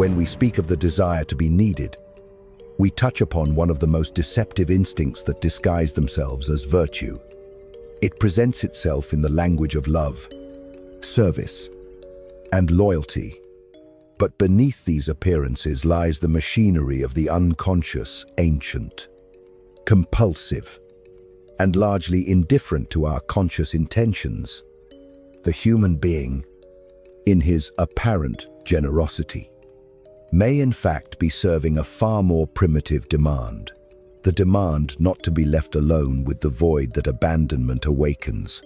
When we speak of the desire to be needed, we touch upon one of the most deceptive instincts that disguise themselves as virtue. It presents itself in the language of love, service, and loyalty. But beneath these appearances lies the machinery of the unconscious, ancient, compulsive, and largely indifferent to our conscious intentions. The human being, in his apparent generosity, may in fact be serving a far more primitive demand, the demand not to be left alone with the void that abandonment awakens.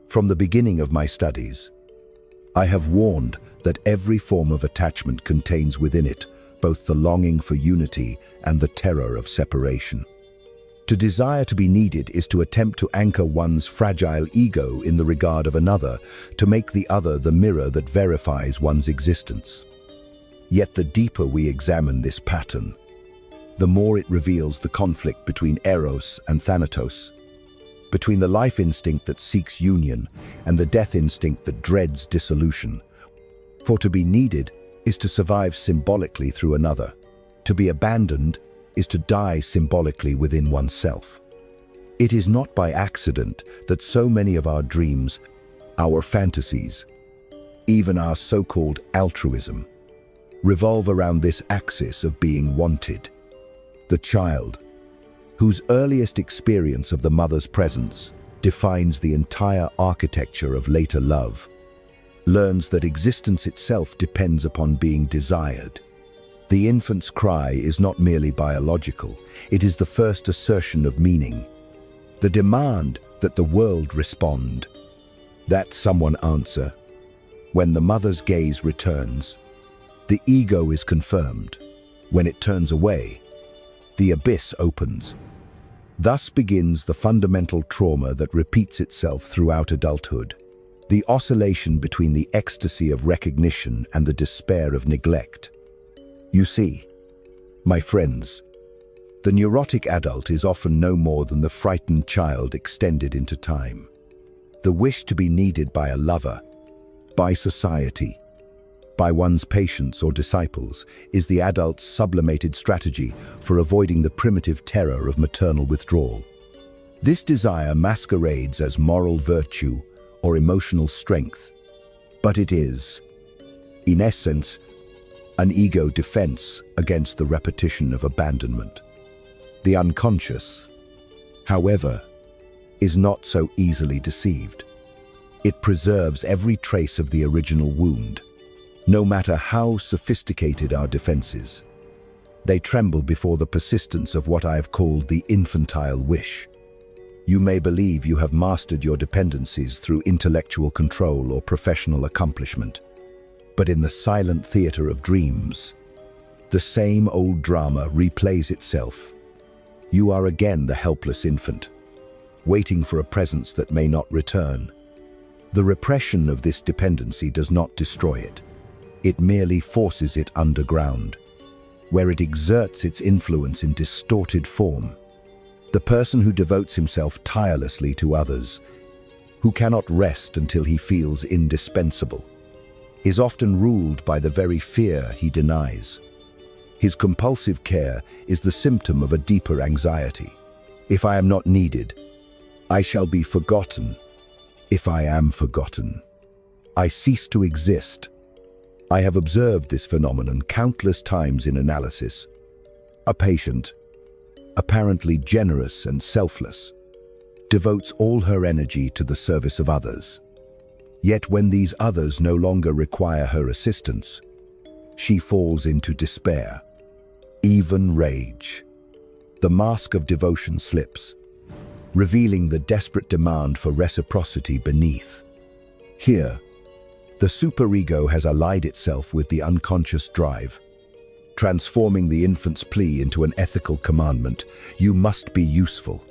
From the beginning of my studies, I have warned that every form of attachment contains within it both the longing for unity and the terror of separation. To desire to be needed is to attempt to anchor one's fragile ego in the regard of another, to make the other the mirror that verifies one's existence. Yet the deeper we examine this pattern, the more it reveals the conflict between eros and thanatos, between the life instinct that seeks union and the death instinct that dreads dissolution. For to be needed is to survive symbolically through another. To be abandoned is to die symbolically within oneself. It is not by accident that so many of our dreams, our fantasies, even our so-called altruism, revolve around this axis of being wanted. The child, whose earliest experience of the mother's presence defines the entire architecture of later love, learns that existence itself depends upon being desired. The infant's cry is not merely biological, it is the first assertion of meaning. The demand that the world respond, that someone answer. When the mother's gaze returns, the ego is confirmed. When it turns away, the abyss opens. Thus begins the fundamental trauma that repeats itself throughout adulthood, the oscillation between the ecstasy of recognition and the despair of neglect. You see, my friends, the neurotic adult is often no more than the frightened child extended into time. The wish to be needed by a lover, by society, by one's patients or disciples is the adult's sublimated strategy for avoiding the primitive terror of maternal withdrawal. This desire masquerades as moral virtue or emotional strength, but it is, in essence, an ego defense against the repetition of abandonment. The unconscious, however, is not so easily deceived. It preserves every trace of the original wound. No matter how sophisticated our defenses, they tremble before the persistence of what I have called the infantile wish. You may believe you have mastered your dependencies through intellectual control or professional accomplishment, but in the silent theater of dreams, the same old drama replays itself. You are again the helpless infant, waiting for a presence that may not return. The repression of this dependency does not destroy it. It merely forces it underground, where it exerts its influence in distorted form. The person who devotes himself tirelessly to others, who cannot rest until he feels indispensable, is often ruled by the very fear he denies. His compulsive care is the symptom of a deeper anxiety. If I am not needed, I shall be forgotten. If I am forgotten, I cease to exist. I have observed this phenomenon countless times in analysis. A patient, apparently generous and selfless, devotes all her energy to the service of others. Yet when these others no longer require her assistance, she falls into despair, even rage. The mask of devotion slips, revealing the desperate demand for reciprocity beneath. Here, the superego has allied itself with the unconscious drive, transforming the infant's plea into an ethical commandment. You must be useful.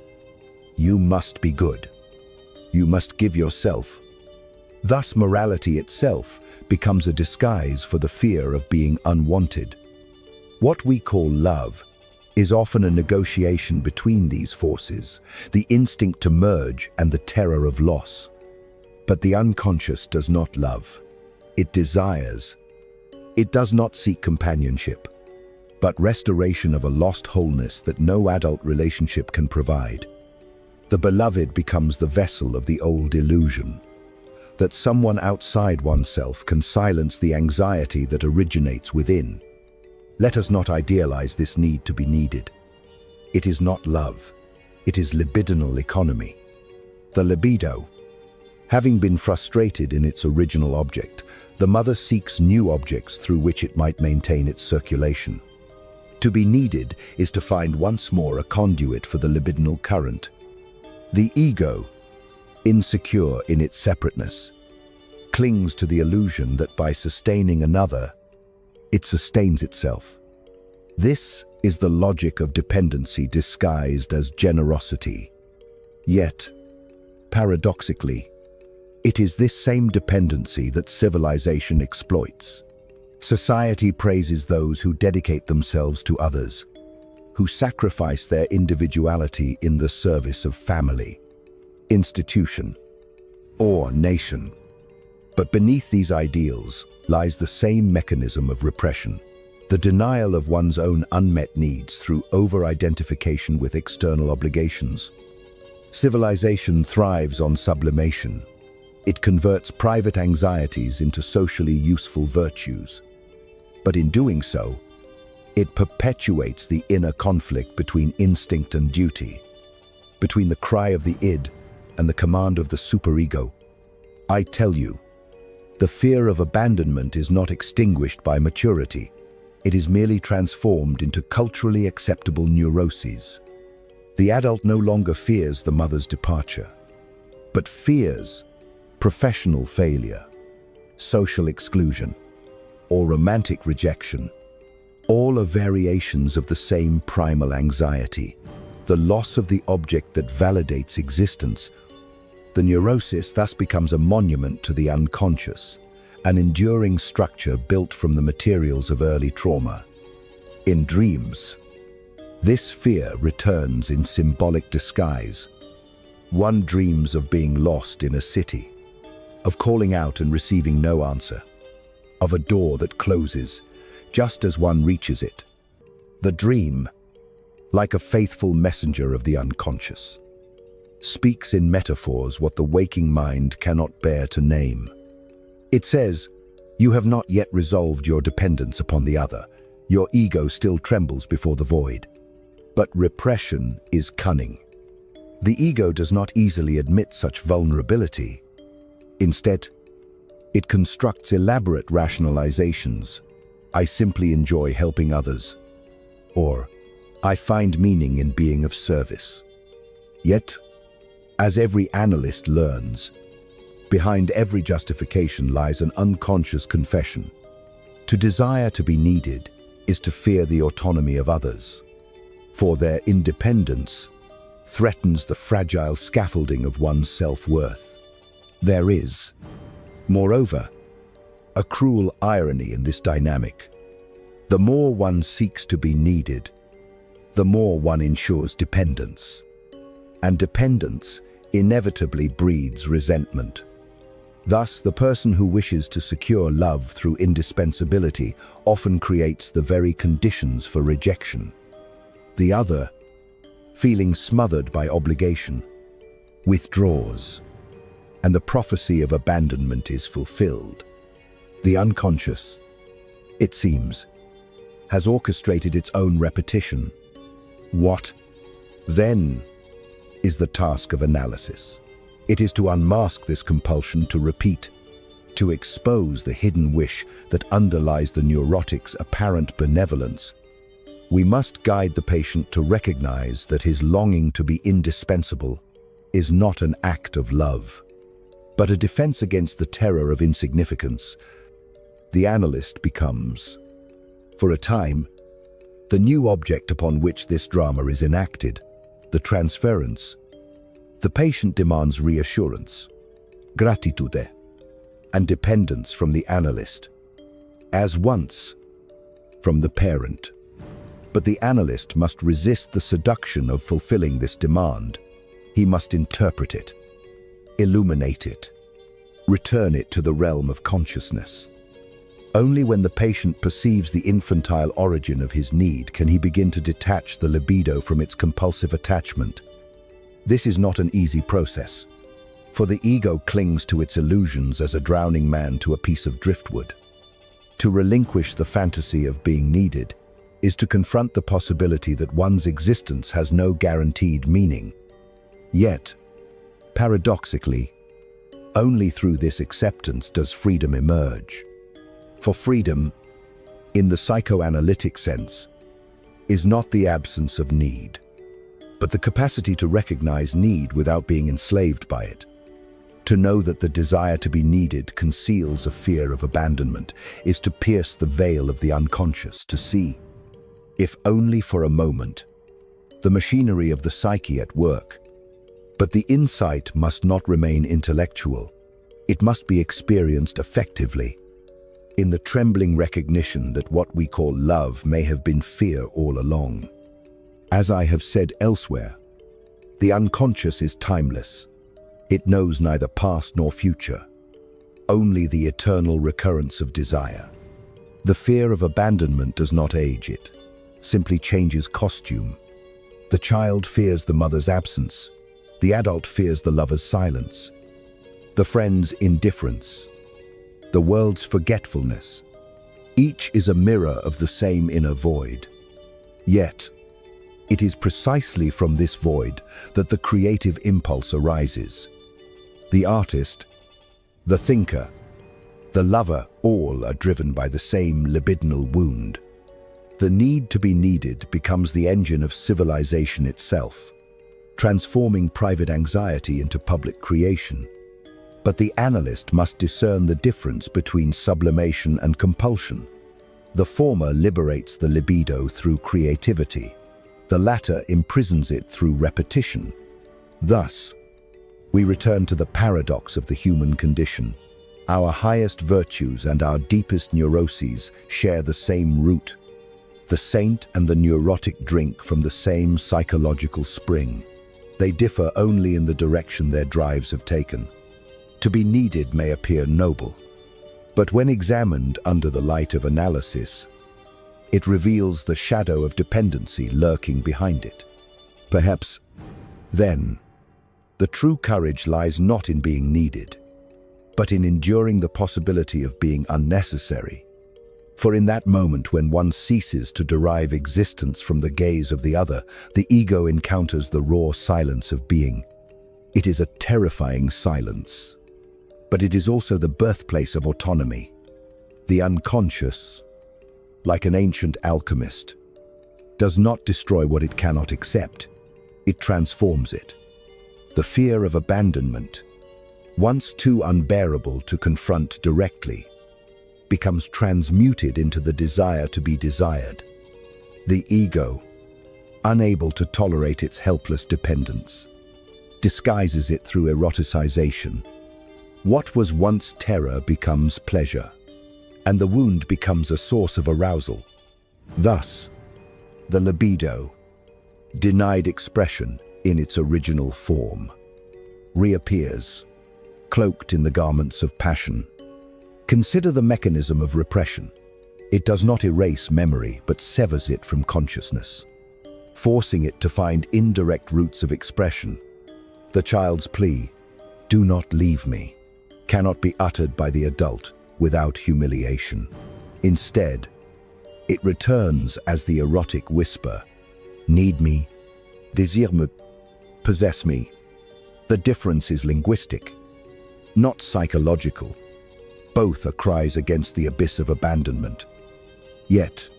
You must be good. You must give yourself. Thus, morality itself becomes a disguise for the fear of being unwanted. What we call love is often a negotiation between these forces, the instinct to merge and the terror of loss. But the unconscious does not love. It desires. It does not seek companionship, but restoration of a lost wholeness that no adult relationship can provide. The beloved becomes the vessel of the old illusion, that someone outside oneself can silence the anxiety that originates within. Let us not idealize this need to be needed. It is not love, it is libidinal economy. The libido, having been frustrated in its original object, the mother seeks new objects through which it might maintain its circulation. To be needed is to find once more a conduit for the libidinal current. The ego, insecure in its separateness, clings to the illusion that by sustaining another, it sustains itself. This is the logic of dependency disguised as generosity. Yet, paradoxically, it is this same dependency that civilization exploits. Society praises those who dedicate themselves to others, who sacrifice their individuality in the service of family, institution, or nation. But beneath these ideals lies the same mechanism of repression, the denial of one's own unmet needs through over-identification with external obligations. Civilization thrives on sublimation. It converts private anxieties into socially useful virtues. But in doing so, it perpetuates the inner conflict between instinct and duty, between the cry of the id and the command of the superego. I tell you, the fear of abandonment is not extinguished by maturity. It is merely transformed into culturally acceptable neuroses. The adult no longer fears the mother's departure, but fears professional failure, social exclusion, or romantic rejection. All are variations of the same primal anxiety, the loss of the object that validates existence. The neurosis thus becomes a monument to the unconscious, an enduring structure built from the materials of early trauma. In dreams, this fear returns in symbolic disguise. One dreams of being lost in a city, of calling out and receiving no answer, of a door that closes just as one reaches it. The dream, like a faithful messenger of the unconscious, speaks in metaphors what the waking mind cannot bear to name. It says, "You have not yet resolved your dependence upon the other. Your ego still trembles before the void." But repression is cunning. The ego does not easily admit such vulnerability. Instead, it constructs elaborate rationalizations. I simply enjoy helping others. Or, I find meaning in being of service. Yet, as every analyst learns, behind every justification lies an unconscious confession. To desire to be needed is to fear the autonomy of others, for their independence threatens the fragile scaffolding of one's self-worth. There is, moreover, a cruel irony in this dynamic. The more one seeks to be needed, the more one ensures dependence. And dependence inevitably breeds resentment. Thus, the person who wishes to secure love through indispensability often creates the very conditions for rejection. The other, feeling smothered by obligation, withdraws, and the prophecy of abandonment is fulfilled. The unconscious, it seems, has orchestrated its own repetition. What, then, is the task of analysis? It is to unmask this compulsion to repeat, to expose the hidden wish that underlies the neurotic's apparent benevolence. We must guide the patient to recognize that his longing to be indispensable is not an act of love, but a defense against the terror of insignificance. The analyst becomes, for a time, the new object upon which this drama is enacted, the transference. The patient demands reassurance, gratitude, and dependence from the analyst, as once from the parent. But the analyst must resist the seduction of fulfilling this demand. He must interpret it, illuminate it, return it to the realm of consciousness. Only when the patient perceives the infantile origin of his need can he begin to detach the libido from its compulsive attachment. This is not an easy process, for the ego clings to its illusions as a drowning man to a piece of driftwood. To relinquish the fantasy of being needed is to confront the possibility that one's existence has no guaranteed meaning. Yet, paradoxically, only through this acceptance does freedom emerge. For freedom, in the psychoanalytic sense, is not the absence of need, but the capacity to recognize need without being enslaved by it. To know that the desire to be needed conceals a fear of abandonment is to pierce the veil of the unconscious, to see, if only for a moment, the machinery of the psyche at work. But the insight must not remain intellectual. It must be experienced effectively, in the trembling recognition that what we call love may have been fear all along. As I have said elsewhere, the unconscious is timeless. It knows neither past nor future, only the eternal recurrence of desire. The fear of abandonment does not age, it simply changes costume. The child fears the mother's absence. The adult fears the lover's silence, the friend's indifference, the world's forgetfulness. Each is a mirror of the same inner void. Yet, it is precisely from this void that the creative impulse arises. The artist, the thinker, the lover, all are driven by the same libidinal wound. The need to be needed becomes the engine of civilization itself, transforming private anxiety into public creation. But the analyst must discern the difference between sublimation and compulsion. The former liberates the libido through creativity. The latter imprisons it through repetition. Thus, we return to the paradox of the human condition. Our highest virtues and our deepest neuroses share the same root. The saint and the neurotic drink from the same psychological spring. They differ only in the direction their drives have taken. To be needed may appear noble, but when examined under the light of analysis, it reveals the shadow of dependency lurking behind it. Perhaps, then, the true courage lies not in being needed, but in enduring the possibility of being unnecessary. For in that moment when one ceases to derive existence from the gaze of the other, the ego encounters the raw silence of being. It is a terrifying silence, but it is also the birthplace of autonomy. The unconscious, like an ancient alchemist, does not destroy what it cannot accept. It transforms it. The fear of abandonment, once too unbearable to confront directly, becomes transmuted into the desire to be desired. The ego, unable to tolerate its helpless dependence, disguises it through eroticization. What was once terror becomes pleasure, and the wound becomes a source of arousal. Thus, the libido, denied expression in its original form, reappears, cloaked in the garments of passion. Consider the mechanism of repression. It does not erase memory, but severs it from consciousness, forcing it to find indirect routes of expression. The child's plea, "Do not leave me," cannot be uttered by the adult without humiliation. Instead, it returns as the erotic whisper, "Need me, désire me, possess me." The difference is linguistic, not psychological. Both are cries against the abyss of abandonment. Yet,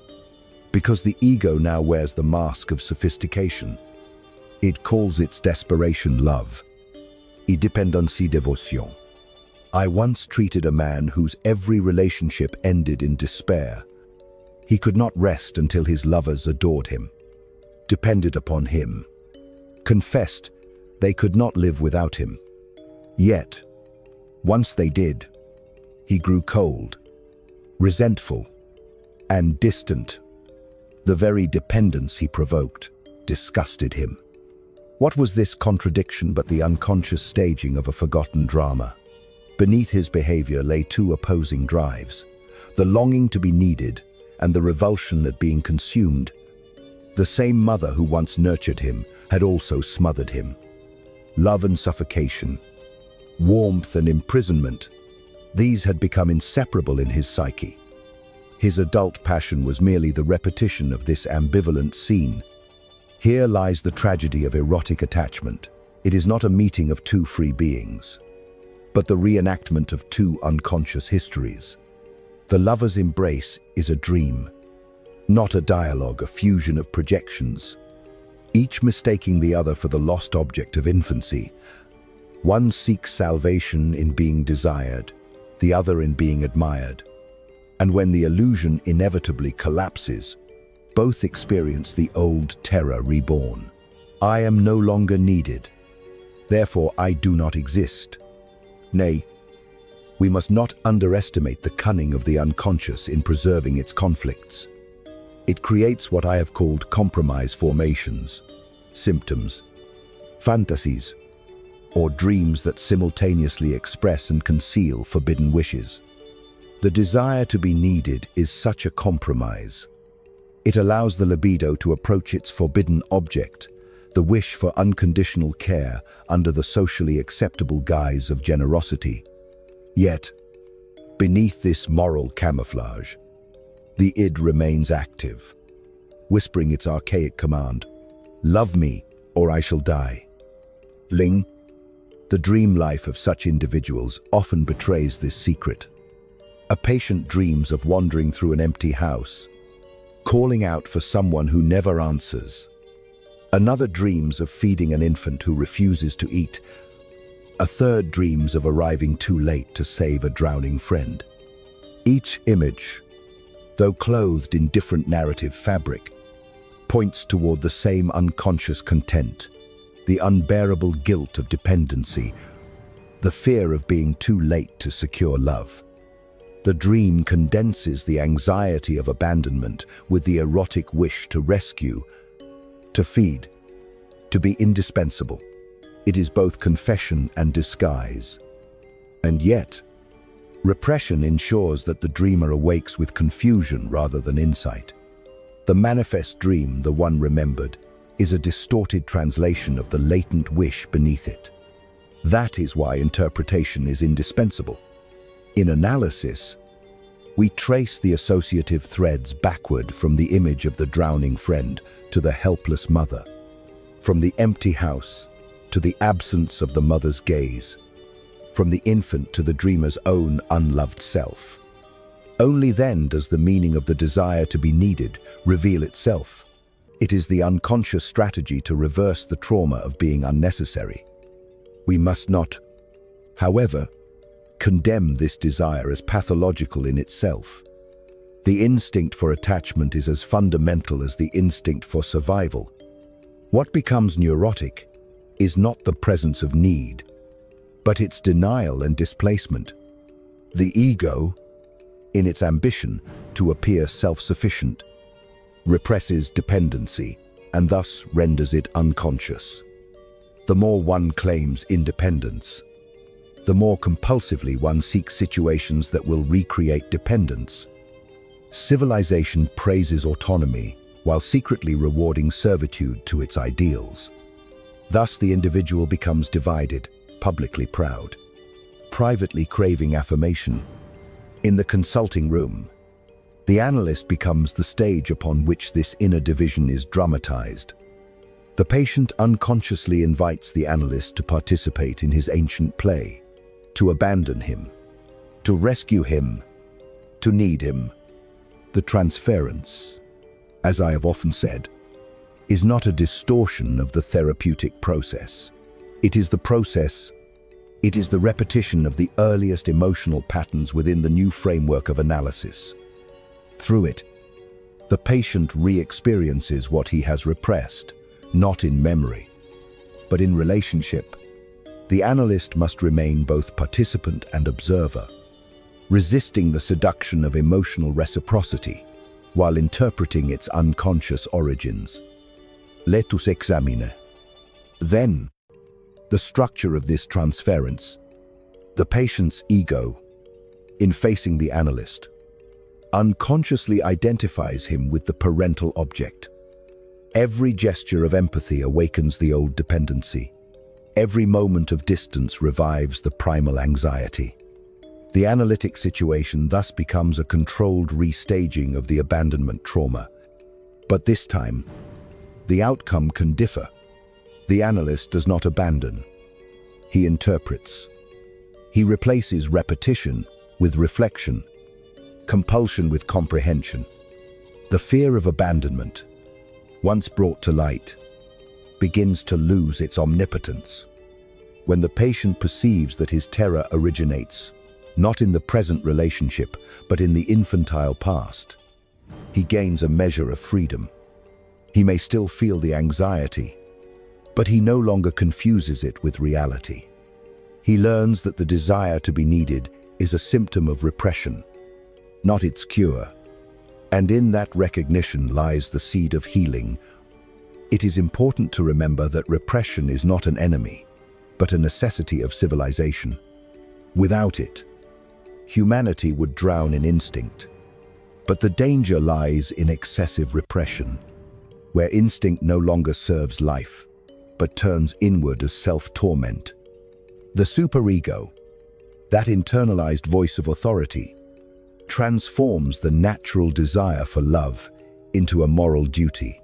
because the ego now wears the mask of sophistication, it calls its desperation love, indépendance dévotion. I once treated a man whose every relationship ended in despair. He could not rest until his lovers adored him, depended upon him, confessed they could not live without him. Yet, once they did, he grew cold, resentful, and distant. The very dependence he provoked disgusted him. What was this contradiction but the unconscious staging of a forgotten drama? Beneath his behavior lay two opposing drives: the longing to be needed, and the revulsion at being consumed. The same mother who once nurtured him had also smothered him. Love and suffocation, warmth and imprisonment, these had become inseparable in his psyche. His adult passion was merely the repetition of this ambivalent scene. Here lies the tragedy of erotic attachment. It is not a meeting of two free beings, but the reenactment of two unconscious histories. The lover's embrace is a dream, not a dialogue, a fusion of projections, each mistaking the other for the lost object of infancy. One seeks salvation in being desired, the other in being admired. And when the illusion inevitably collapses, both experience the old terror reborn. I am no longer needed, therefore I do not exist. Nay, we must not underestimate the cunning of the unconscious in preserving its conflicts. It creates what I have called compromise formations, symptoms, fantasies, or dreams that simultaneously express and conceal forbidden wishes. The desire to be needed is such a compromise. It allows the libido to approach its forbidden object, the wish for unconditional care under the socially acceptable guise of generosity. Yet, beneath this moral camouflage, the id remains active, whispering its archaic command, "Love me, or I shall die." Ling, the dream life of such individuals often betrays this secret. A patient dreams of wandering through an empty house, calling out for someone who never answers. Another dreams of feeding an infant who refuses to eat. A third dreams of arriving too late to save a drowning friend. Each image, though clothed in different narrative fabric, points toward the same unconscious content, the unbearable guilt of dependency, the fear of being too late to secure love. The dream condenses the anxiety of abandonment with the erotic wish to rescue, to feed, to be indispensable. It is both confession and disguise. And yet, repression ensures that the dreamer awakes with confusion rather than insight. The manifest dream, the one remembered, is a distorted translation of the latent wish beneath it. That is why interpretation is indispensable. In analysis, we trace the associative threads backward from the image of the drowning friend to the helpless mother, from the empty house to the absence of the mother's gaze, from the infant to the dreamer's own unloved self. Only then does the meaning of the desire to be needed reveal itself. It is the unconscious strategy to reverse the trauma of being unnecessary. We must not, however, condemn this desire as pathological in itself. The instinct for attachment is as fundamental as the instinct for survival. What becomes neurotic is not the presence of need, but its denial and displacement. The ego, in its ambition to appear self-sufficient, represses dependency and thus renders it unconscious. The more one claims independence, the more compulsively one seeks situations that will recreate dependence. Civilization praises autonomy while secretly rewarding servitude to its ideals. Thus the individual becomes divided, publicly proud, privately craving affirmation. In the consulting room, the analyst becomes the stage upon which this inner division is dramatized. The patient unconsciously invites the analyst to participate in his ancient play, to abandon him, to rescue him, to need him. The transference, as I have often said, is not a distortion of the therapeutic process. It is the process, it is the repetition of the earliest emotional patterns within the new framework of analysis. Through it, the patient re-experiences what he has repressed, not in memory, but in relationship. The analyst must remain both participant and observer, resisting the seduction of emotional reciprocity while interpreting its unconscious origins. Let us examine, then, the structure of this transference. The patient's ego, in facing the analyst, unconsciously identifies him with the parental object. Every gesture of empathy awakens the old dependency. Every moment of distance revives the primal anxiety. The analytic situation thus becomes a controlled restaging of the abandonment trauma. But this time, the outcome can differ. The analyst does not abandon. He interprets. He replaces repetition with reflection, compulsion with comprehension. The fear of abandonment, once brought to light, begins to lose its omnipotence. When the patient perceives that his terror originates not in the present relationship, but in the infantile past, he gains a measure of freedom. He may still feel the anxiety, but he no longer confuses it with reality. He learns that the desire to be needed is a symptom of repression, not its cure. And in that recognition lies the seed of healing. It is important to remember that repression is not an enemy, but a necessity of civilization. Without it, humanity would drown in instinct. But the danger lies in excessive repression, where instinct no longer serves life, but turns inward as self-torment. The superego, that internalized voice of authority, transforms the natural desire for love into a moral duty.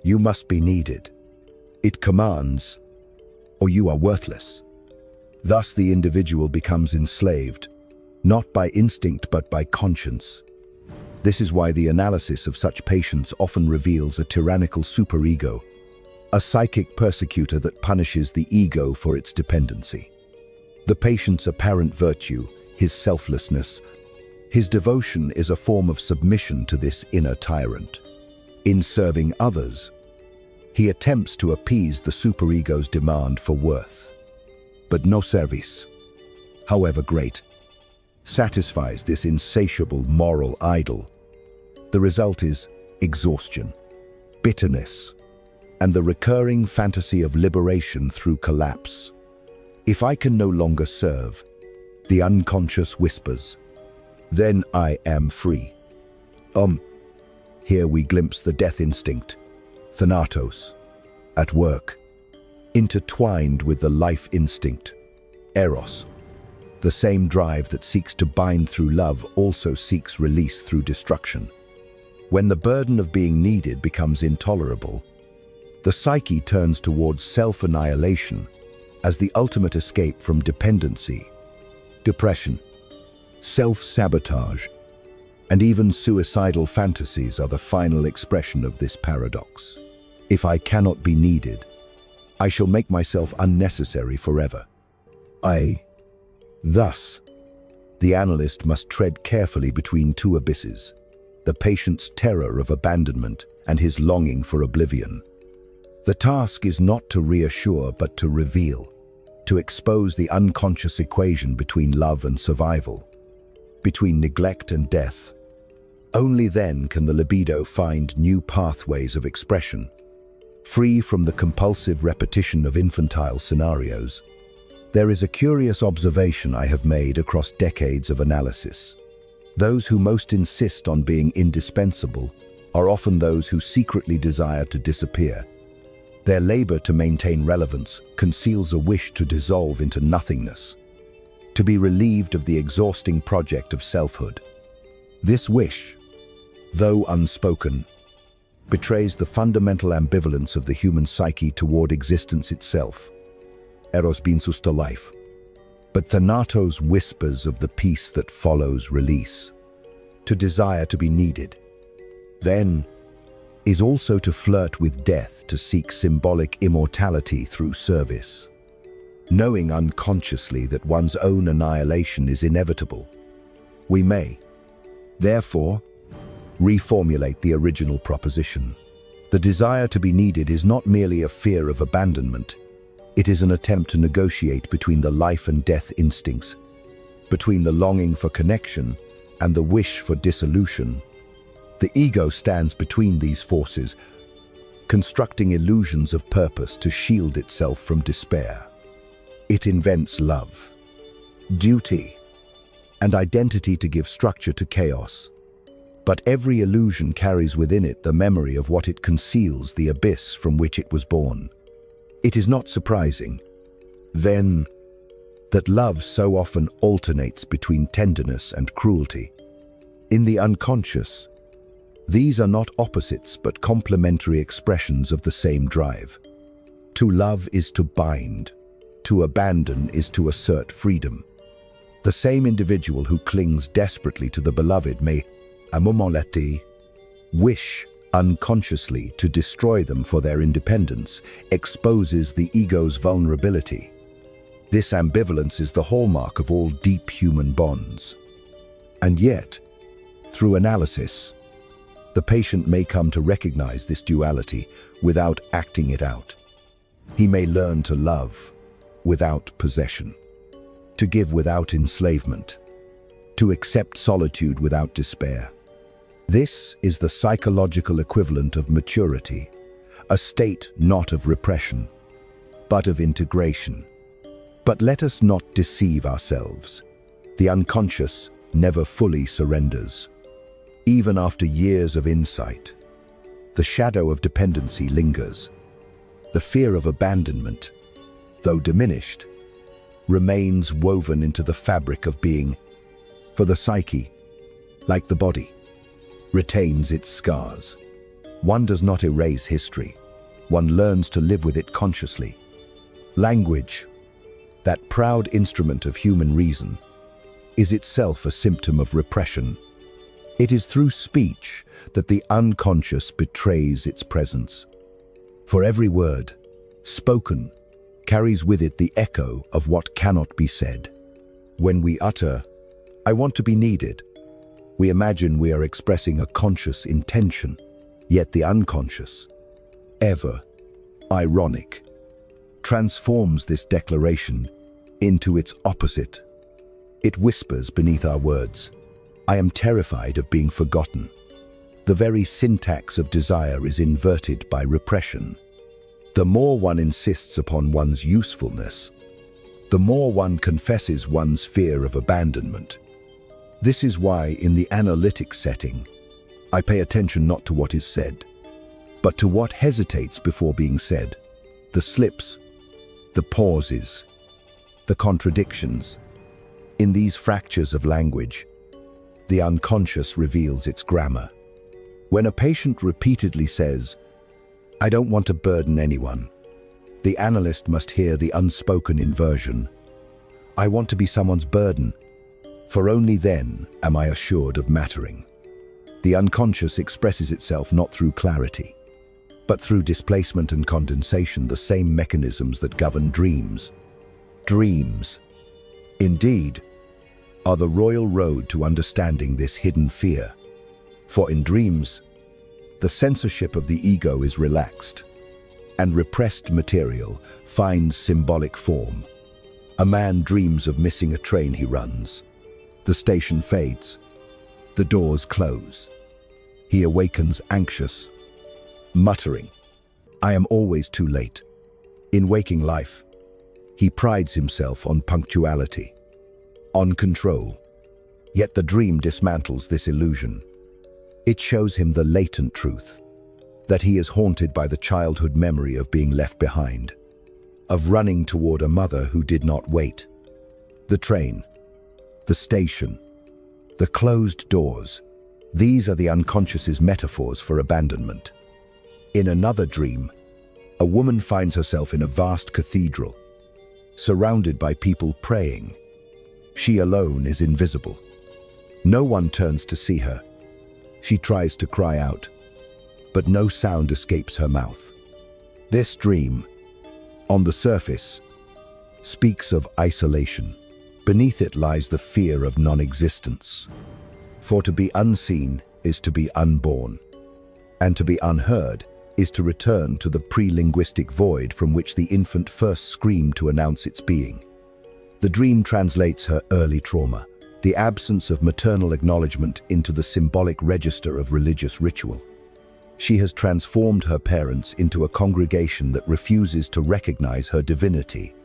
You must be needed. It commands, or you are worthless. Thus the individual becomes enslaved, not by instinct but by conscience. This is why the analysis of such patients often reveals a tyrannical superego, a psychic persecutor that punishes the ego for its dependency. The patient's apparent virtue, his selflessness, his devotion is a form of submission to this inner tyrant. In serving others, he attempts to appease the superego's demand for worth. But no service, however great, satisfies this insatiable moral idol. The result is exhaustion, bitterness, and the recurring fantasy of liberation through collapse. If I can no longer serve, the unconscious whispers, then I am free. Here we glimpse the death instinct, Thanatos, at work, intertwined with the life instinct, Eros. The same drive that seeks to bind through love also seeks release through destruction. When the burden of being needed becomes intolerable, the psyche turns towards self-annihilation as the ultimate escape from dependency. Depression, self-sabotage, and even suicidal fantasies are the final expression of this paradox. If I cannot be needed, I shall make myself unnecessary forever. Thus, the analyst must tread carefully between two abysses, the patient's terror of abandonment and his longing for oblivion. The task is not to reassure but to reveal, to expose the unconscious equation between love and survival, between neglect and death. Only then can the libido find new pathways of expression, free from the compulsive repetition of infantile scenarios. There is a curious observation I have made across decades of analysis. Those who most insist on being indispensable are often those who secretly desire to disappear. Their labor to maintain relevance conceals a wish to dissolve into nothingness, to be relieved of the exhausting project of selfhood. This wish, though unspoken, betrays the fundamental ambivalence of the human psyche toward existence itself. Eros binsus to life, but Thanatos whispers of the peace that follows release. To desire to be needed, then, is also to flirt with death, to seek symbolic immortality through service. Knowing unconsciously that one's own annihilation is inevitable, we may, therefore, reformulate the original proposition. The desire to be needed is not merely a fear of abandonment. It is an attempt to negotiate between the life and death instincts, between the longing for connection and the wish for dissolution. The ego stands between these forces, constructing illusions of purpose to shield itself from despair. It invents love, duty, and identity to give structure to chaos. But every illusion carries within it the memory of what it conceals, the abyss from which it was born. It is not surprising, then, that love so often alternates between tenderness and cruelty. In the unconscious, these are not opposites but complementary expressions of the same drive. To love is to bind. To abandon is to assert freedom. The same individual who clings desperately to the beloved may, à moment l'été, wish unconsciously to destroy them for their independence, exposes the ego's vulnerability. This ambivalence is the hallmark of all deep human bonds. And yet, through analysis, the patient may come to recognize this duality without acting it out. He may learn to love without possession, to give without enslavement, to accept solitude without despair. This is the psychological equivalent of maturity, a state not of repression, but of integration. But let us not deceive ourselves. The unconscious never fully surrenders. Even after years of insight, the shadow of dependency lingers. The fear of abandonment, though diminished, remains woven into the fabric of being. For the psyche, like the body, retains its scars. One does not erase history. One learns to live with it consciously. Language, that proud instrument of human reason, is itself a symptom of repression. It is through speech that the unconscious betrays its presence. For every word, spoken, carries with it the echo of what cannot be said. When we utter, "I want to be needed," we imagine we are expressing a conscious intention, yet the unconscious, ever ironic, transforms this declaration into its opposite. It whispers beneath our words, "I am terrified of being forgotten." The very syntax of desire is inverted by repression. The more one insists upon one's usefulness, the more one confesses one's fear of abandonment. This is why, in the analytic setting, I pay attention not to what is said, but to what hesitates before being said, the slips, the pauses, the contradictions. In these fractures of language, the unconscious reveals its grammar. When a patient repeatedly says, "I don't want to burden anyone," the analyst must hear the unspoken inversion. "I want to be someone's burden, for only then am I assured of mattering." The unconscious expresses itself not through clarity, but through displacement and condensation, the same mechanisms that govern dreams. Dreams, indeed, are the royal road to understanding this hidden fear. For in dreams, the censorship of the ego is relaxed, and repressed material finds symbolic form. A man dreams of missing a train he runs. The station fades. The doors close. He awakens anxious, muttering, "I am always too late." In waking life, he prides himself on punctuality, on control. Yet the dream dismantles this illusion. It shows him the latent truth, that he is haunted by the childhood memory of being left behind, of running toward a mother who did not wait. The train, the station, the closed doors, these are the unconscious's metaphors for abandonment. In another dream, a woman finds herself in a vast cathedral, surrounded by people praying. She alone is invisible. No one turns to see her. She tries to cry out, but no sound escapes her mouth. This dream, on the surface, speaks of isolation. Beneath it lies the fear of non-existence. For to be unseen is to be unborn, and to be unheard is to return to the pre-linguistic void from which the infant first screamed to announce its being. The dream translates her early trauma, the absence of maternal acknowledgement, into the symbolic register of religious ritual. She has transformed her parents into a congregation that refuses to recognize her divinity.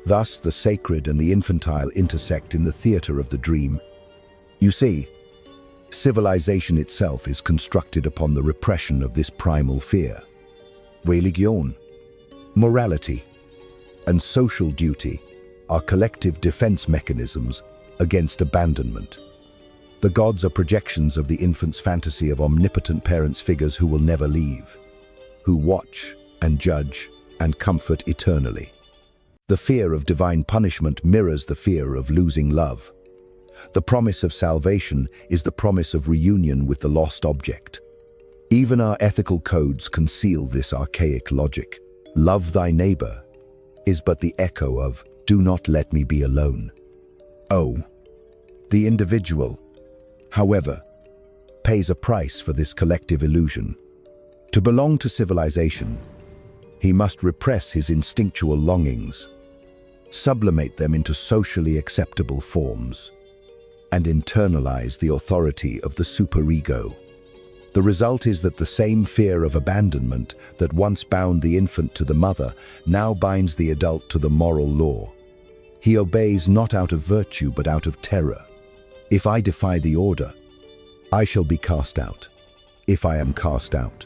Thus, the sacred and the infantile intersect in the theater of the dream. You see, Civilization itself is constructed upon the repression of this primal fear. Religion, morality, and social duty are collective defense mechanisms against abandonment. The gods are projections of the infant's fantasy of omnipotent parents, figures who will never leave, who watch and judge and comfort eternally. The fear of divine punishment mirrors the fear of losing love. The promise of salvation is the promise of reunion with the lost object. Even our ethical codes conceal this archaic logic. Love thy neighbor is but the echo of do not let me be alone. Oh, the individual, however, pays a price for this collective illusion. To belong to civilization, he must repress his instinctual longings, sublimate them into socially acceptable forms, and internalize the authority of the superego. The result is that the same fear of abandonment that once bound the infant to the mother now binds the adult to the moral law. He obeys not out of virtue but out of terror. If I defy the order, I shall be cast out. If I am cast out,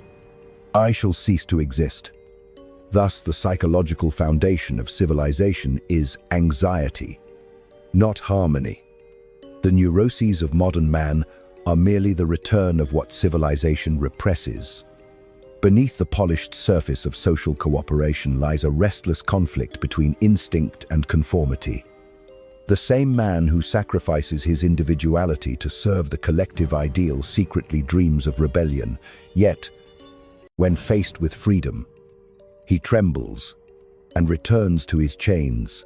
I shall cease to exist. Thus, the psychological foundation of civilization is anxiety, not harmony. The neuroses of modern man are merely the return of what civilization represses. Beneath the polished surface of social cooperation lies a restless conflict between instinct and conformity. The same man who sacrifices his individuality to serve the collective ideal secretly dreams of rebellion, yet, when faced with freedom, he trembles and returns to his chains.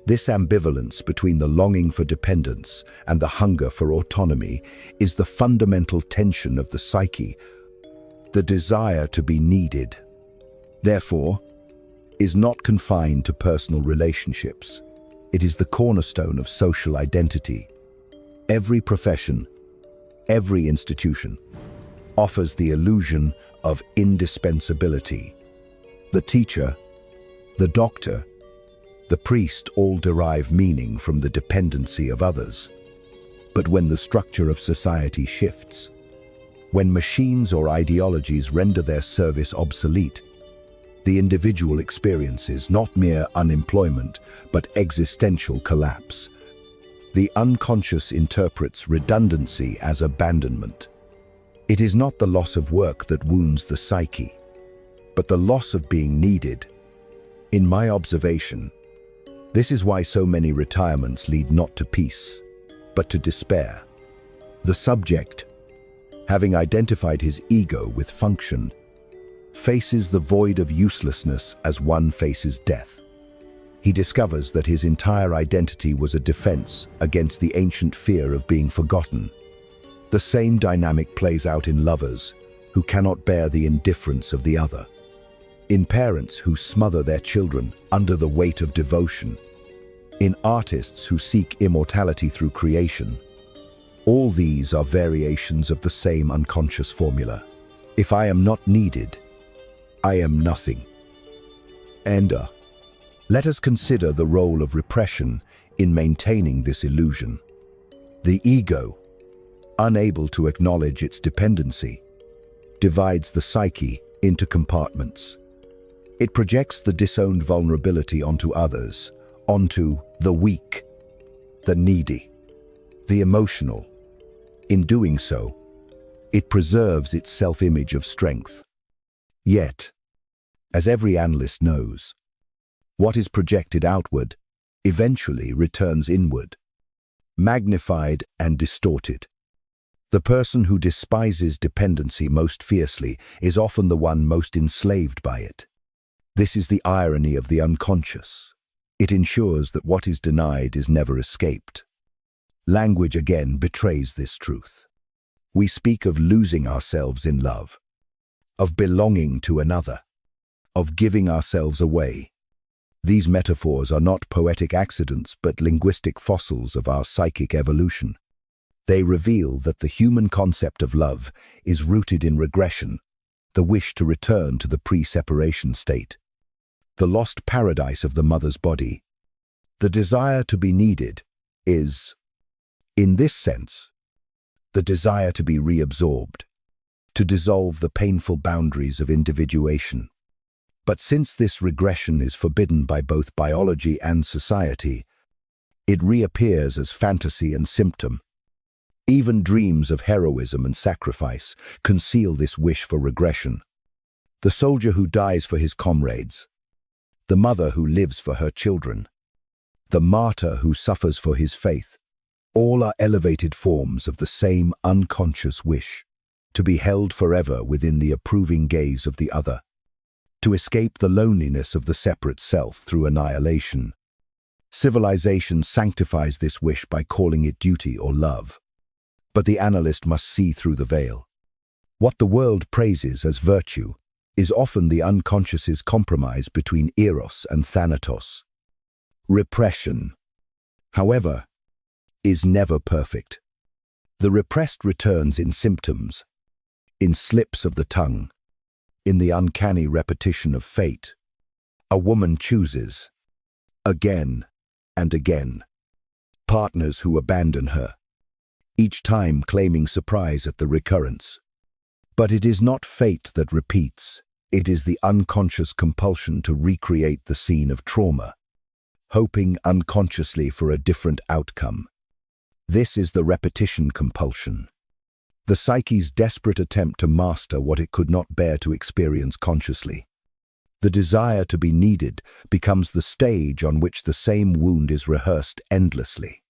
This ambivalence between the longing for dependence and the hunger for autonomy is the fundamental tension of the psyche, the desire to be needed. Therefore, is not confined to personal relationships. It is the cornerstone of social identity. Every profession, every institution, offers the illusion of indispensability. The teacher, the doctor, the priest all derive meaning from the dependency of others. But when the structure of society shifts, when machines or ideologies render their service obsolete, the individual experiences not mere unemployment, but existential collapse. The unconscious interprets redundancy as abandonment. It is not the loss of work that wounds the psyche, but the loss of being needed. In my observation, this is why so many retirements lead not to peace, but to despair. The subject, having identified his ego with function, faces the void of uselessness as one faces death. He discovers that his entire identity was a defense against the ancient fear of being forgotten. The same dynamic plays out in lovers who cannot bear the indifference of the other, in parents who smother their children under the weight of devotion, in artists who seek immortality through creation. All these are variations of the same unconscious formula. If I am not needed, I am nothing. Let us consider the role of repression in maintaining this illusion. The ego, unable to acknowledge its dependency, divides the psyche into compartments. It projects the disowned vulnerability onto others, onto the weak, the needy, the emotional. In doing so, it preserves its self-image of strength. Yet, as every analyst knows, what is projected outward eventually returns inward, magnified and distorted. The person who despises dependency most fiercely is often the one most enslaved by it. This is the irony of the unconscious. It ensures that what is denied is never escaped. Language again betrays this truth. We speak of losing ourselves in love, of belonging to another, of giving ourselves away. These metaphors are not poetic accidents but linguistic fossils of our psychic evolution. They reveal that the human concept of love is rooted in regression, the wish to return to the pre-separation state, the lost paradise of the mother's body. The desire to be needed is, in this sense, the desire to be reabsorbed, to dissolve the painful boundaries of individuation. But since this regression is forbidden by both biology and society, it reappears as fantasy and symptom. Even dreams of heroism and sacrifice conceal this wish for regression. The soldier who dies for his comrades, the mother who lives for her children, the martyr who suffers for his faith, all are elevated forms of the same unconscious wish, to be held forever within the approving gaze of the other, to escape the loneliness of the separate self through annihilation. Civilization sanctifies this wish by calling it duty or love. But the analyst must see through the veil. What the world praises as virtue is often the unconscious's compromise between eros and thanatos. Repression, however, is never perfect. The repressed returns in symptoms, in slips of the tongue, in the uncanny repetition of fate. A woman chooses, again and again, partners who abandon her, each time claiming surprise at the recurrence. But it is not fate that repeats, it is the unconscious compulsion to recreate the scene of trauma, hoping unconsciously for a different outcome. This is the repetition compulsion, the psyche's desperate attempt to master what it could not bear to experience consciously. The desire to be needed becomes the stage on which the same wound is rehearsed endlessly.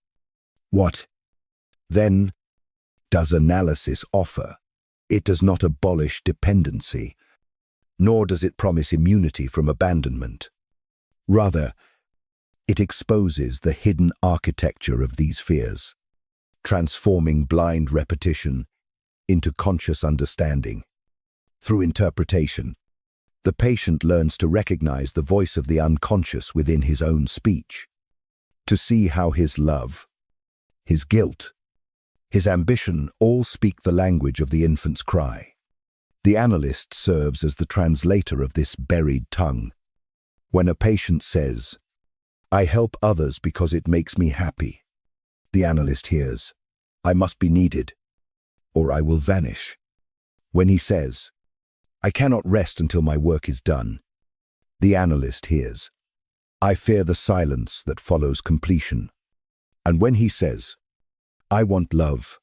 What, then, does analysis offer? It does not abolish dependency, nor does it promise immunity from abandonment. Rather, it exposes the hidden architecture of these fears, transforming blind repetition into conscious understanding. Through interpretation, the patient learns to recognize the voice of the unconscious within his own speech, to see how his love, his guilt, his ambition all speak the language of the infant's cry. The analyst serves as the translator of this buried tongue. When a patient says, "I help others because it makes me happy," the analyst hears, "I must be needed, or I will vanish." When he says, "I cannot rest until my work is done," the analyst hears, "I fear the silence that follows completion." And when he says, "I want love,"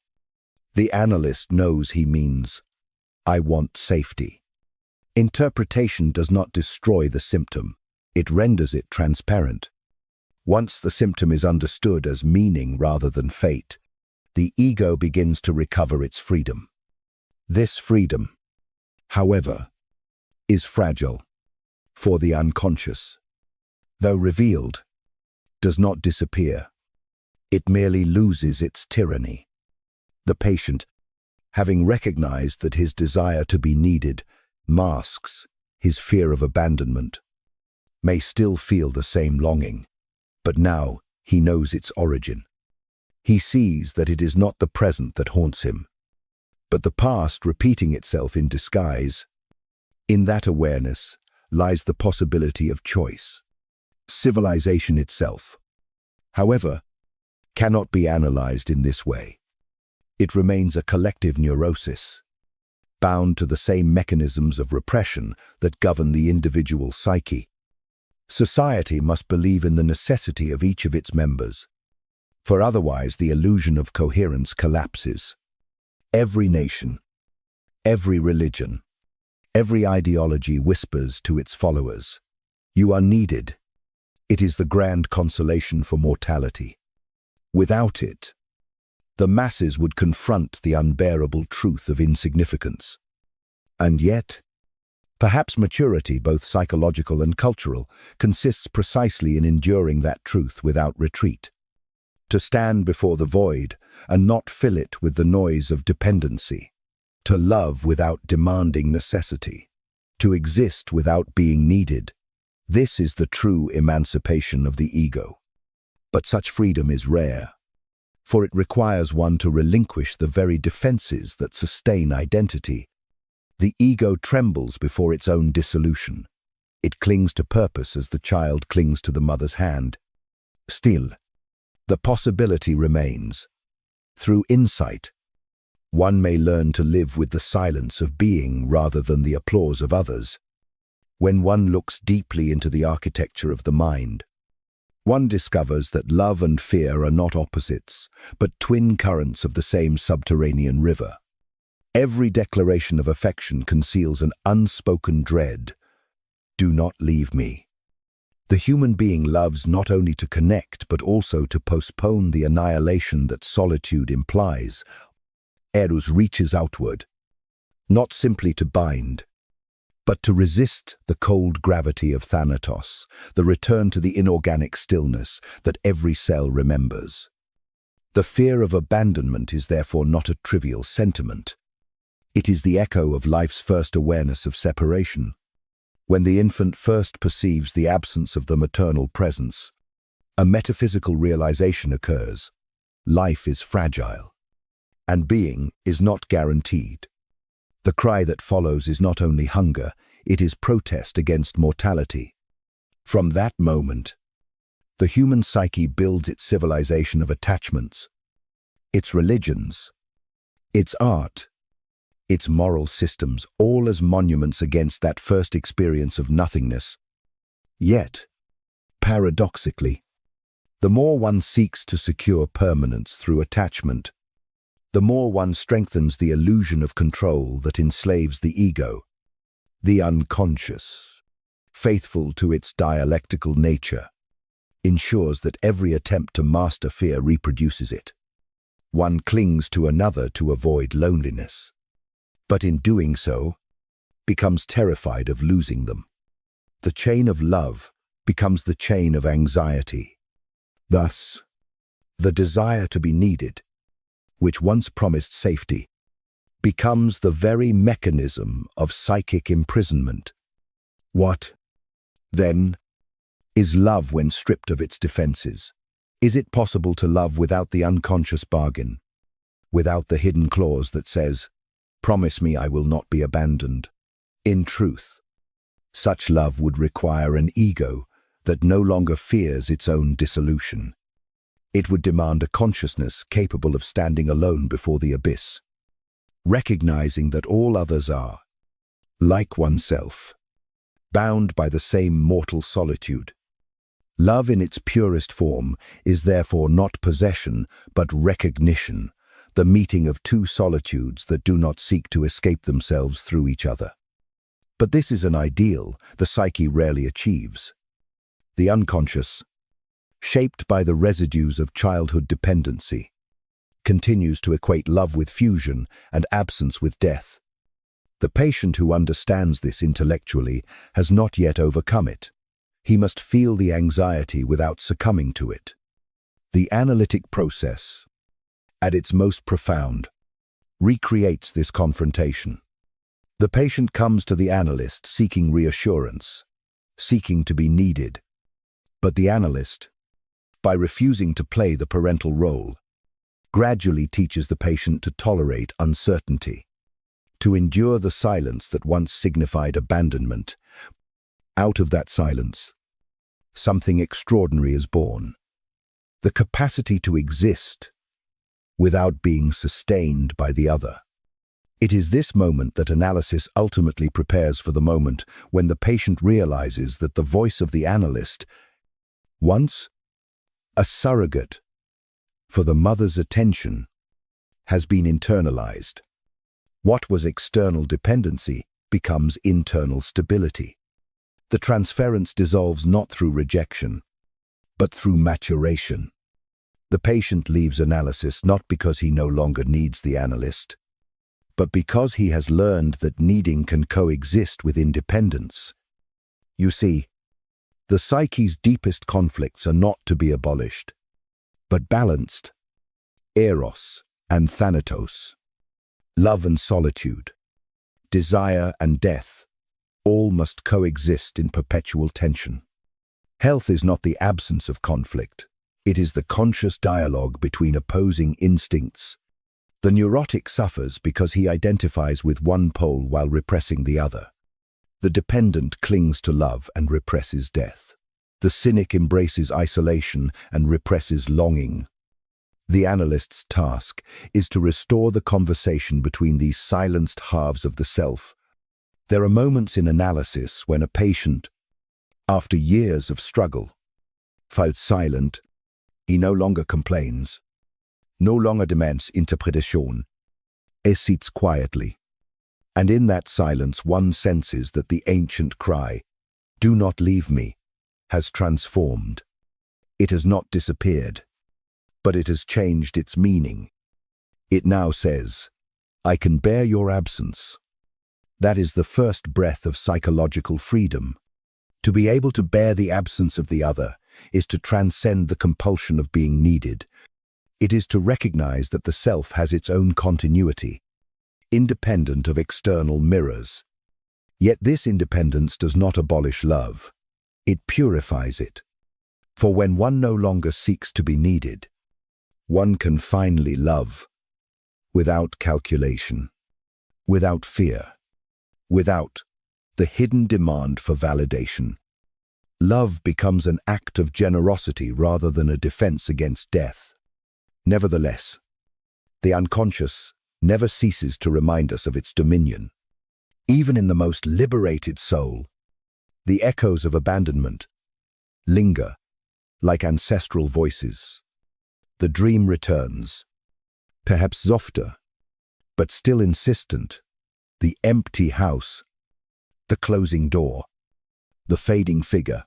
the analyst knows he means, "I want safety." Interpretation does not destroy the symptom, it renders it transparent. Once the symptom is understood as meaning rather than fate, the ego begins to recover its freedom. This freedom, however, is fragile, for the unconscious, though revealed, does not disappear. It merely loses its tyranny. The patient, having recognized that his desire to be needed masks his fear of abandonment, may still feel the same longing, but now he knows its origin. He sees that it is not the present that haunts him, but the past repeating itself in disguise. In that awareness lies the possibility of choice. Civilization itself, however, cannot be analyzed in this way. It remains a collective neurosis, bound to the same mechanisms of repression that govern the individual psyche. Society must believe in the necessity of each of its members, for otherwise the illusion of coherence collapses. Every nation, every religion, every ideology whispers to its followers, "You are needed." It is the grand consolation for mortality. Without it, the masses would confront the unbearable truth of insignificance. And yet, perhaps maturity, both psychological and cultural, consists precisely in enduring that truth without retreat. To stand before the void and not fill it with the noise of dependency. To love without demanding necessity. To exist without being needed. This is the true emancipation of the ego. But such freedom is rare, for it requires one to relinquish the very defenses that sustain identity. The ego trembles before its own dissolution. It clings to purpose as the child clings to the mother's hand. Still, the possibility remains. Through insight, One may learn to live with the silence of being rather than the applause of others. When one looks deeply into the architecture of the mind, one discovers that love and fear are not opposites, but twin currents of the same subterranean river. Every declaration of affection conceals an unspoken dread. Do not leave me. The human being loves not only to connect, but also to postpone the annihilation that solitude implies. Eros reaches outward, not simply to bind, but to resist the cold gravity of Thanatos, the return to the inorganic stillness that every cell remembers. The fear of abandonment is therefore not a trivial sentiment. It is the echo of life's first awareness of separation. When the infant first perceives the absence of the maternal presence, a metaphysical realization occurs. Life is fragile, and being is not guaranteed. The cry that follows is not only hunger, it is protest against mortality. From that moment, the human psyche builds its civilization of attachments, its religions, its art, its moral systems, all as monuments against that first experience of nothingness. Yet, paradoxically, the more one seeks to secure permanence through attachment, the more one strengthens the illusion of control that enslaves the ego. The unconscious, faithful to its dialectical nature, ensures that every attempt to master fear reproduces it. One clings to another to avoid loneliness, but in doing so, becomes terrified of losing them. The chain of love becomes the chain of anxiety. Thus, the desire to be needed, which once promised safety, becomes the very mechanism of psychic imprisonment. What, then, is love when stripped of its defenses? Is it possible to love without the unconscious bargain, without the hidden clause that says, "Promise me I will not be abandoned"? In truth, such love would require an ego that no longer fears its own dissolution. It would demand a consciousness capable of standing alone before the abyss, recognizing that all others are, like oneself, bound by the same mortal solitude. Love in its purest form is therefore not possession, but recognition, the meeting of two solitudes that do not seek to escape themselves through each other. But this is an ideal the psyche rarely achieves. The unconscious, shaped by the residues of childhood dependency, continues to equate love with fusion and absence with death. The patient who understands this intellectually has not yet overcome it. He must feel the anxiety without succumbing to it. The analytic process, at its most profound, recreates this confrontation. The patient comes to the analyst seeking reassurance, seeking to be needed. But the analyst, by refusing to play the parental role, gradually teaches the patient to tolerate uncertainty, to endure the silence that once signified abandonment. Out of that silence, something extraordinary is born. The capacity to exist without being sustained by the other. It is this moment that analysis ultimately prepares for the moment when the patient realizes that the voice of the analyst, once a surrogate for the mother's attention, has been internalized. What was external dependency becomes internal stability. The transference dissolves not through rejection, but through maturation. The patient leaves analysis not because he no longer needs the analyst, but because he has learned that needing can coexist with independence. You see, the psyche's deepest conflicts are not to be abolished, but balanced. Eros and Thanatos, love and solitude, desire and death, all must coexist in perpetual tension. Health is not the absence of conflict. It is the conscious dialogue between opposing instincts. The neurotic suffers because he identifies with one pole while repressing the other. The dependent clings to love and represses death. The cynic embraces isolation and represses longing. The analyst's task is to restore the conversation between these silenced halves of the self. There are moments in analysis when a patient, after years of struggle, falls silent. He no longer complains, no longer demands interpretation. He sits quietly. And in that silence one senses that the ancient cry, "Do not leave me," has transformed. It has not disappeared, but it has changed its meaning. It now says, "I can bear your absence." That is the first breath of psychological freedom. To be able to bear the absence of the other is to transcend the compulsion of being needed. It is to recognize that the self has its own continuity, independent of external mirrors. Yet this independence does not abolish love. It purifies it. For when one no longer seeks to be needed, one can finally love, without calculation, without fear, without the hidden demand for validation. Love becomes an act of generosity rather than a defense against death. Nevertheless, the unconscious never ceases to remind us of its dominion. Even in the most liberated soul, the echoes of abandonment linger like ancestral voices. The dream returns, perhaps softer, but still insistent. The empty house, the closing door, the fading figure.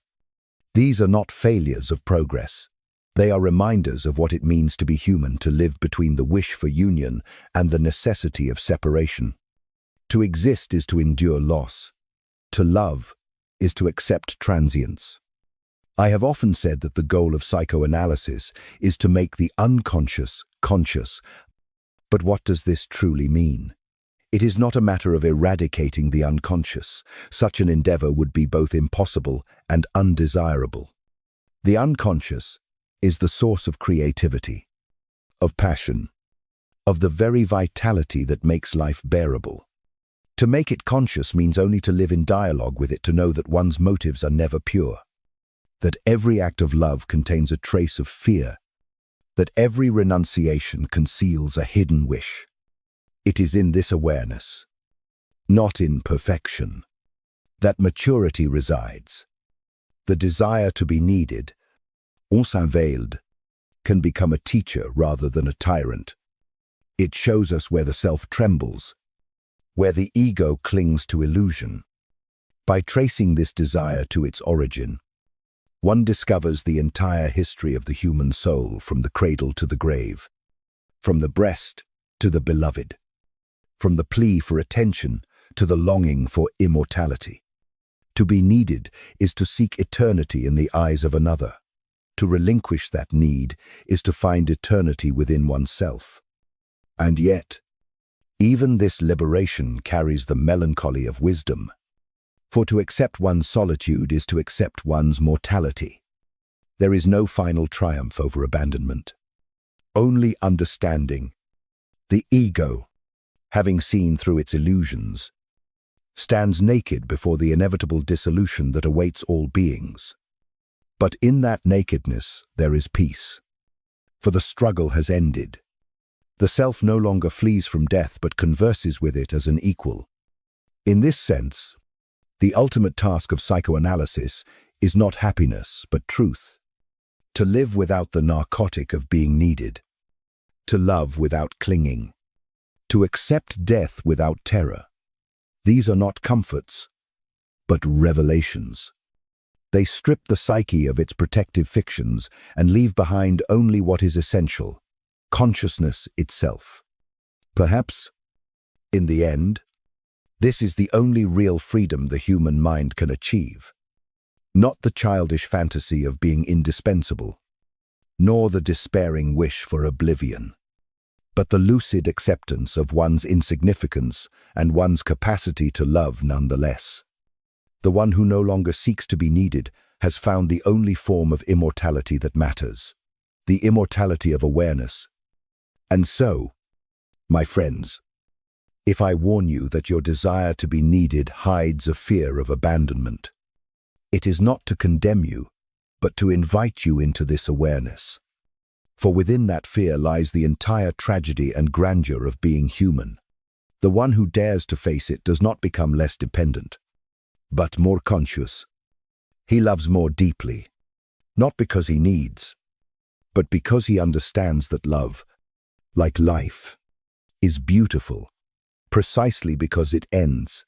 These are not failures of progress. They are reminders of what it means to be human, to live between the wish for union and the necessity of separation. To exist is to endure loss. To love is to accept transience. I have often said that the goal of psychoanalysis is to make the unconscious conscious. But what does this truly mean? It is not a matter of eradicating the unconscious. Such an endeavor would be both impossible and undesirable. The unconscious is the source of creativity, of passion, of the very vitality that makes life bearable. To make it conscious means only to live in dialogue with it, to know that one's motives are never pure, that every act of love contains a trace of fear, that every renunciation conceals a hidden wish. It is in this awareness, not in perfection, that maturity resides. The desire to be needed, unveiled, can become a teacher rather than a tyrant. It shows us where the self trembles, where the ego clings to illusion. By tracing this desire to its origin, one discovers the entire history of the human soul, from the cradle to the grave, from the breast to the beloved, from the plea for attention to the longing for immortality. To be needed is to seek eternity in the eyes of another. To relinquish that need is to find eternity within oneself. And yet, even this liberation carries the melancholy of wisdom. For to accept one's solitude is to accept one's mortality. There is no final triumph over abandonment, only understanding. The ego, having seen through its illusions, stands naked before the inevitable dissolution that awaits all beings. But in that nakedness there is peace, for the struggle has ended. The self no longer flees from death but converses with it as an equal. In this sense, the ultimate task of psychoanalysis is not happiness but truth. To live without the narcotic of being needed, to love without clinging, to accept death without terror. These are not comforts, but revelations. They strip the psyche of its protective fictions and leave behind only what is essential, consciousness itself. Perhaps, in the end, this is the only real freedom the human mind can achieve. Not the childish fantasy of being indispensable, nor the despairing wish for oblivion, but the lucid acceptance of one's insignificance and one's capacity to love nonetheless. The one who no longer seeks to be needed has found the only form of immortality that matters, the immortality of awareness. And so, my friends, if I warn you that your desire to be needed hides a fear of abandonment, it is not to condemn you, but to invite you into this awareness. For within that fear lies the entire tragedy and grandeur of being human. The one who dares to face it does not become less dependent, but more conscious. He loves more deeply, not because he needs, but because he understands that love, like life, is beautiful, precisely because it ends.